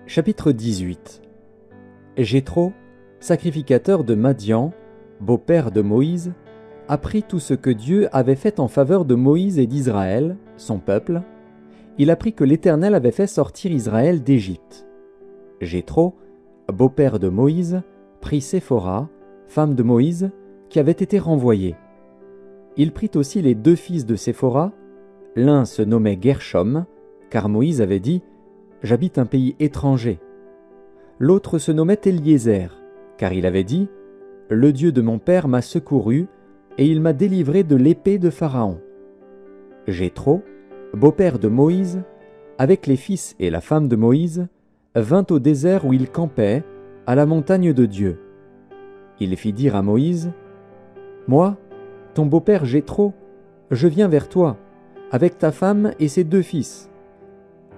Chapitre 18. Jéthro, sacrificateur de Madian, beau-père de Moïse, apprit tout ce que Dieu avait fait en faveur de Moïse et d'Israël, son peuple. Il apprit que l'Éternel avait fait sortir Israël d'Égypte. Jéthro, beau-père de Moïse, prit Séphora, femme de Moïse, qui avait été renvoyée. Il prit aussi les deux fils de Séphora. L'un se nommait Gershom, car Moïse avait dit « J'habite un pays étranger ». L'autre se nommait Eliezer, car il avait dit « Le Dieu de mon père m'a secouru, et il m'a délivré de l'épée de Pharaon ». Jéthro, beau-père de Moïse, avec les fils et la femme de Moïse, vint au désert où il campait, à la montagne de Dieu. Il fit dire à Moïse « Moi, ton beau-père Jéthro, je viens vers toi, avec ta femme et ses deux fils. »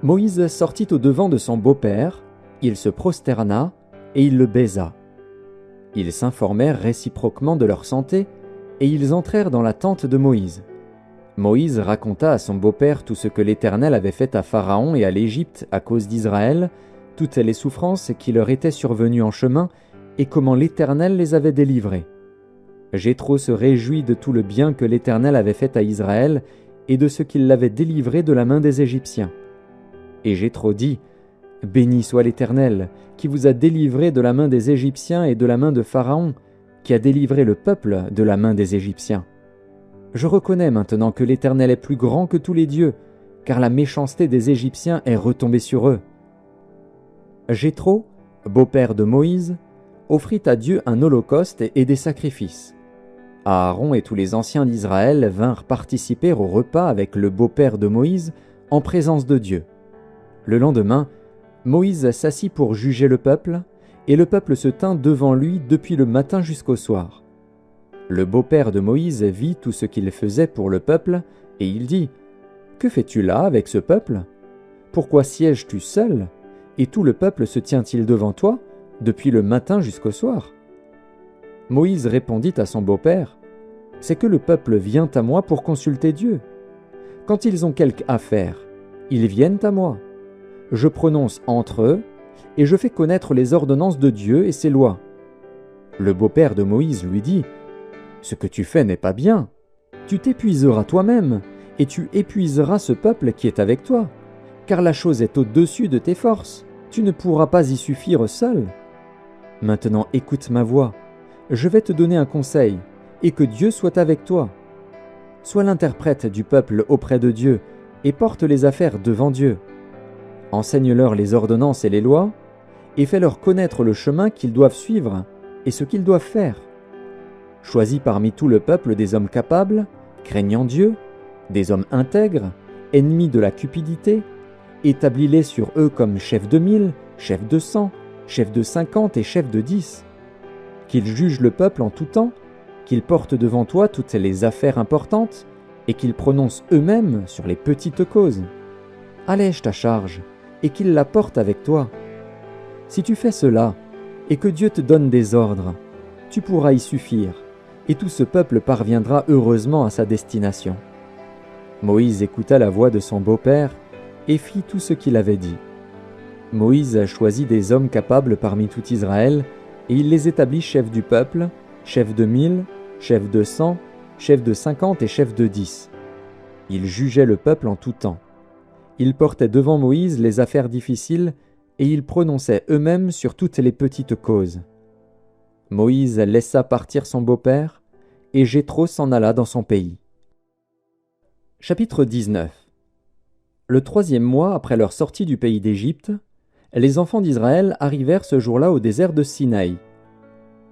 Moïse sortit au-devant de son beau-père, il se prosterna et il le baisa. Ils s'informèrent réciproquement de leur santé et ils entrèrent dans la tente de Moïse. Moïse raconta à son beau-père tout ce que l'Éternel avait fait à Pharaon et à l'Égypte à cause d'Israël, toutes les souffrances qui leur étaient survenues en chemin et comment l'Éternel les avait délivrés. Jéthro se réjouit de tout le bien que l'Éternel avait fait à Israël et de ce qu'il l'avait délivré de la main des Égyptiens. Et Jéthro dit « Béni soit l'Éternel, qui vous a délivré de la main des Égyptiens et de la main de Pharaon, qui a délivré le peuple de la main des Égyptiens. Je reconnais maintenant que l'Éternel est plus grand que tous les dieux, car la méchanceté des Égyptiens est retombée sur eux. » Jéthro, beau-père de Moïse, offrit à Dieu un holocauste et des sacrifices. Aaron et tous les anciens d'Israël vinrent participer au repas avec le beau-père de Moïse en présence de Dieu. Le lendemain, Moïse s'assit pour juger le peuple, et le peuple se tint devant lui depuis le matin jusqu'au soir. Le beau-père de Moïse vit tout ce qu'il faisait pour le peuple, et il dit « Que fais-tu là avec ce peuple? Pourquoi sièges-tu seul, et tout le peuple se tient-il devant toi depuis le matin jusqu'au soir ?» Moïse répondit à son beau-père « C'est que le peuple vient à moi pour consulter Dieu. Quand ils ont quelque affaire, ils viennent à moi. Je prononce entre eux, et je fais connaître les ordonnances de Dieu et ses lois. » Le beau-père de Moïse lui dit « Ce que tu fais n'est pas bien. Tu t'épuiseras toi-même, et tu épuiseras ce peuple qui est avec toi, car la chose est au-dessus de tes forces. Tu ne pourras pas y suffire seul. Maintenant écoute ma voix. Je vais te donner un conseil, et que Dieu soit avec toi. Sois l'interprète du peuple auprès de Dieu, et porte les affaires devant Dieu. Enseigne-leur les ordonnances et les lois, et fais-leur connaître le chemin qu'ils doivent suivre et ce qu'ils doivent faire. Choisis parmi tout le peuple des hommes capables, craignant Dieu, des hommes intègres, ennemis de la cupidité, établis-les sur eux comme chefs de 1000, chefs de 100, chefs de 50 et chefs de 10. Qu'ils jugent le peuple en tout temps, qu'ils portent devant toi toutes les affaires importantes, et qu'ils prononcent eux-mêmes sur les petites causes. Allège ta charge, et qu'ils la portent avec toi. Si tu fais cela, et que Dieu te donne des ordres, tu pourras y suffire, et tout ce peuple parviendra heureusement à sa destination. » Moïse écouta la voix de son beau-père, et fit tout ce qu'il avait dit. Moïse choisit des hommes capables parmi tout Israël, et il les établit chefs du peuple, chefs de 1000, chefs de 100, chefs de 50 et chefs de 10. Ils jugeaient le peuple en tout temps. Ils portaient devant Moïse les affaires difficiles, et ils prononçaient eux-mêmes sur toutes les petites causes. Moïse laissa partir son beau-père, et Jéthro s'en alla dans son pays. Chapitre 19. Le 3e mois après leur sortie du pays d'Égypte, les enfants d'Israël arrivèrent ce jour-là au désert de Sinaï.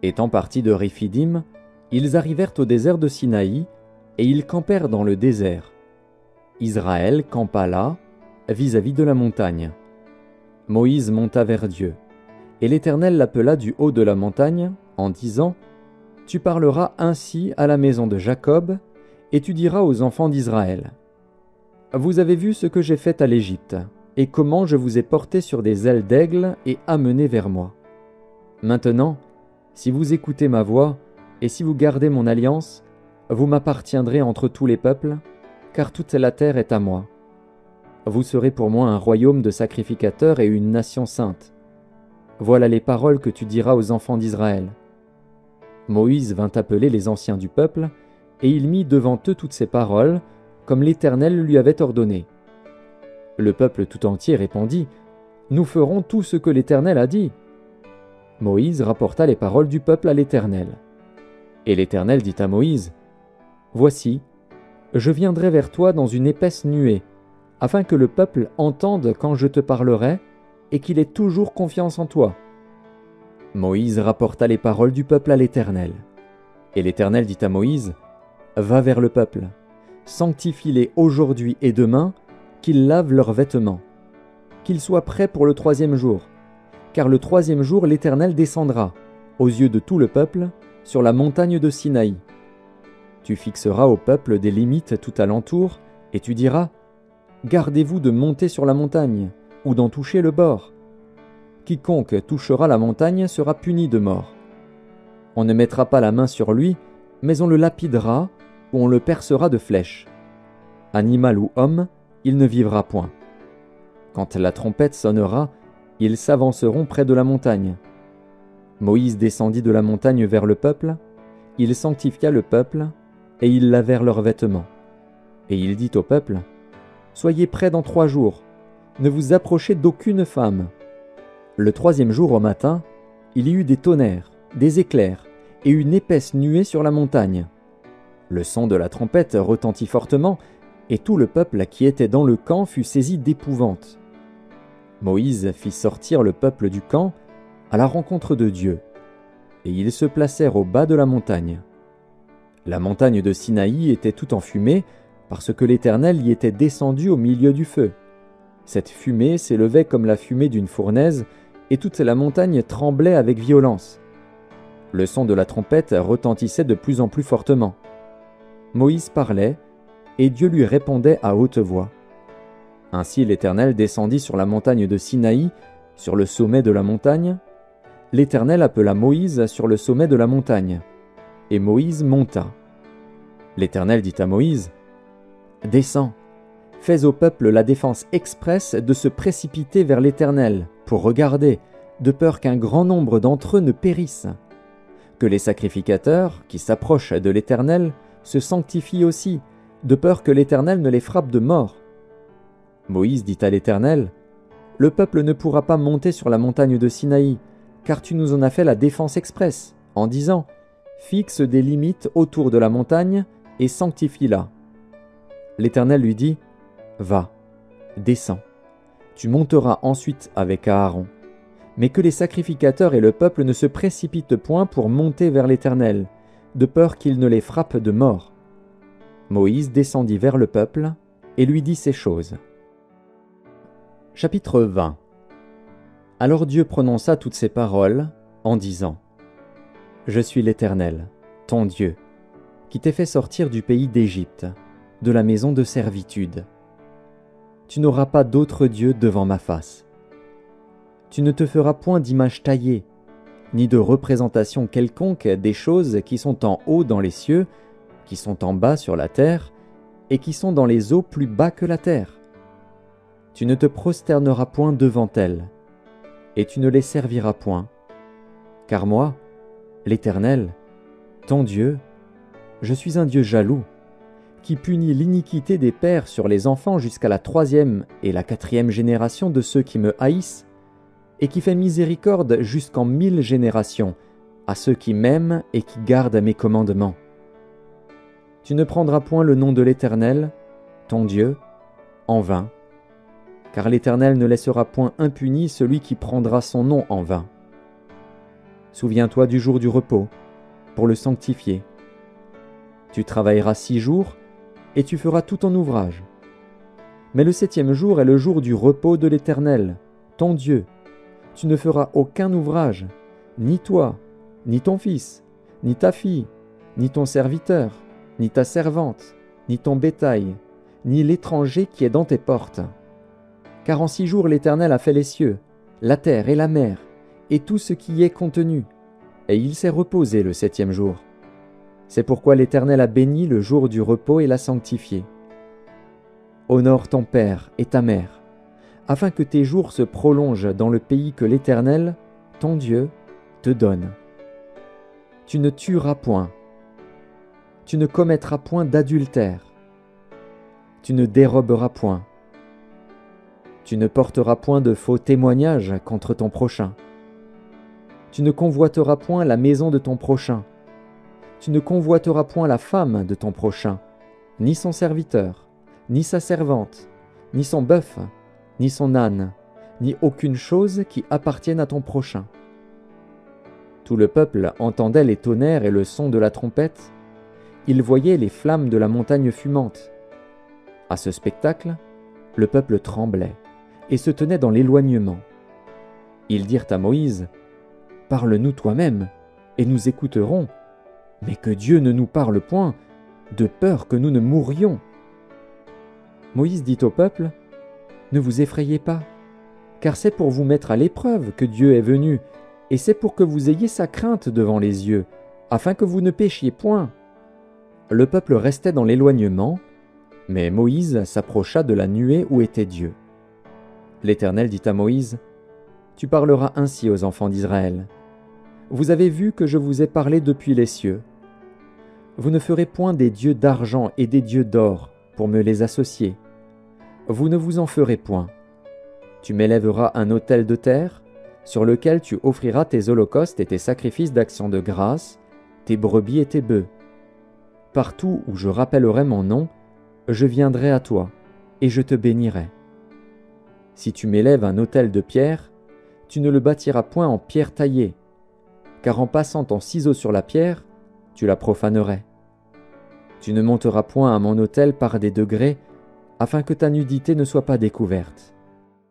Étant partis de Réphidim, ils arrivèrent au désert de Sinaï, et ils campèrent dans le désert. Israël campa là, vis-à-vis de la montagne. Moïse monta vers Dieu, et l'Éternel l'appela du haut de la montagne, en disant « Tu parleras ainsi à la maison de Jacob, et tu diras aux enfants d'Israël. Vous avez vu ce que j'ai fait à l'Égypte, et comment je vous ai porté sur des ailes d'aigle et amené vers moi. Maintenant, si vous écoutez ma voix, et si vous gardez mon alliance, vous m'appartiendrez entre tous les peuples, car toute la terre est à moi. Vous serez pour moi un royaume de sacrificateurs et une nation sainte. Voilà les paroles que tu diras aux enfants d'Israël. » Moïse vint appeler les anciens du peuple, et il mit devant eux toutes ces paroles, comme l'Éternel lui avait ordonné. Le peuple tout entier répondit, « Nous ferons tout ce que l'Éternel a dit. » Moïse rapporta les paroles du peuple à l'Éternel. Et l'Éternel dit à Moïse, « Voici, je viendrai vers toi dans une épaisse nuée, afin que le peuple entende quand je te parlerai, et qu'il ait toujours confiance en toi. » Moïse rapporta les paroles du peuple à l'Éternel. Et l'Éternel dit à Moïse, « Va vers le peuple, sanctifie-les aujourd'hui et demain, qu'ils lavent leurs vêtements, qu'ils soient prêts pour le 3e jour, car le 3e jour l'Éternel descendra, aux yeux de tout le peuple, sur la montagne de Sinaï. Tu fixeras au peuple des limites tout alentour, et tu diras, « Gardez-vous de monter sur la montagne, ou d'en toucher le bord. Quiconque touchera la montagne sera puni de mort. On ne mettra pas la main sur lui, mais on le lapidera, ou on le percera de flèches. Animal ou homme, il ne vivra point. Quand la trompette sonnera, ils s'avanceront près de la montagne. » Moïse descendit de la montagne vers le peuple, il sanctifia le peuple, et ils lavèrent leurs vêtements. Et il dit au peuple, « Soyez prêts dans 3 jours, ne vous approchez d'aucune femme. » Le 3e jour au matin, il y eut des tonnerres, des éclairs, et une épaisse nuée sur la montagne. Le son de la trompette retentit fortement, et tout le peuple qui était dans le camp fut saisi d'épouvante. Moïse fit sortir le peuple du camp à la rencontre de Dieu, et ils se placèrent au bas de la montagne. La montagne de Sinaï était tout enfumée, parce que l'Éternel y était descendu au milieu du feu. Cette fumée s'élevait comme la fumée d'une fournaise, et toute la montagne tremblait avec violence. Le son de la trompette retentissait de plus en plus fortement. Moïse parlait, et Dieu lui répondait à haute voix. Ainsi l'Éternel descendit sur la montagne de Sinaï, sur le sommet de la montagne. L'Éternel appela Moïse sur le sommet de la montagne, et Moïse monta. L'Éternel dit à Moïse, « Descends, fais au peuple la défense expresse de se précipiter vers l'Éternel, pour regarder, de peur qu'un grand nombre d'entre eux ne périssent. Que les sacrificateurs, qui s'approchent de l'Éternel, se sanctifient aussi, de peur que l'Éternel ne les frappe de mort. » Moïse dit à l'Éternel, « Le peuple ne pourra pas monter sur la montagne de Sinaï, car tu nous en as fait la défense expresse, en disant, « Fixe des limites autour de la montagne et sanctifie-la. » L'Éternel lui dit, « Va, descends, tu monteras ensuite avec Aaron, mais que les sacrificateurs et le peuple ne se précipitent point pour monter vers l'Éternel, de peur qu'il ne les frappe de mort. » Moïse descendit vers le peuple et lui dit ces choses. Chapitre 20. Alors Dieu prononça toutes ces paroles en disant, « Je suis l'Éternel, ton Dieu, qui t'ai fait sortir du pays d'Égypte, de la maison de servitude. Tu n'auras pas d'autre Dieu devant ma face. Tu ne te feras point d'image taillée, ni de représentation quelconque des choses qui sont en haut dans les cieux, qui sont en bas sur la terre, et qui sont dans les eaux plus bas que la terre. Tu ne te prosterneras point devant elles, et tu ne les serviras point. Car moi, l'Éternel, ton Dieu, je suis un Dieu jaloux, qui punit l'iniquité des pères sur les enfants jusqu'à la 3e et la 4e génération de ceux qui me haïssent, et qui fait miséricorde jusqu'en 1000 générations à ceux qui m'aiment et qui gardent mes commandements. Tu ne prendras point le nom de l'Éternel, ton Dieu, en vain, car l'Éternel ne laissera point impuni celui qui prendra son nom en vain. Souviens-toi du jour du repos, pour le sanctifier. Tu travailleras 6 jours, et tu feras tout ton ouvrage. Mais le 7e jour est le jour du repos de l'Éternel, ton Dieu. Tu ne feras aucun ouvrage, ni toi, ni ton fils, ni ta fille, ni ton serviteur, ni ta servante, ni ton bétail, ni l'étranger qui est dans tes portes. Car en 6 jours l'Éternel a fait les cieux, la terre et la mer, et tout ce qui y est contenu, et il s'est reposé le 7e jour. C'est pourquoi l'Éternel a béni le jour du repos et l'a sanctifié. Honore ton père et ta mère, afin que tes jours se prolongent dans le pays que l'Éternel, ton Dieu, te donne. Tu ne tueras point. Tu ne commettras point d'adultère. Tu ne déroberas point. Tu ne porteras point de faux témoignages contre ton prochain. Tu ne convoiteras point la maison de ton prochain. Tu ne convoiteras point la femme de ton prochain, ni son serviteur, ni sa servante, ni son bœuf, ni son âne, ni aucune chose qui appartienne à ton prochain. Tout le peuple entendait les tonnerres et le son de la trompette. Il voyait les flammes de la montagne fumante. À ce spectacle, le peuple tremblait et se tenait dans l'éloignement. Ils dirent à Moïse, « Parle-nous toi-même, et nous écouterons, mais que Dieu ne nous parle point, de peur que nous ne mourions. » Moïse dit au peuple, « Ne vous effrayez pas, car c'est pour vous mettre à l'épreuve que Dieu est venu, et c'est pour que vous ayez sa crainte devant les yeux, afin que vous ne péchiez point. » Le peuple restait dans l'éloignement, mais Moïse s'approcha de la nuée où était Dieu. L'Éternel dit à Moïse, « Tu parleras ainsi aux enfants d'Israël. Vous avez vu que je vous ai parlé depuis les cieux. Vous ne ferez point des dieux d'argent et des dieux d'or pour me les associer. Vous ne vous en ferez point. Tu m'élèveras un autel de terre, sur lequel tu offriras tes holocaustes et tes sacrifices d'action de grâce, tes brebis et tes bœufs. Partout où je rappellerai mon nom, je viendrai à toi, et je te bénirai. Si tu m'élèves un autel de pierre, tu ne le bâtiras point en pierre taillée, car en passant ton ciseau sur la pierre, tu la profanerais. Tu ne monteras point à mon autel par des degrés, afin que ta nudité ne soit pas découverte.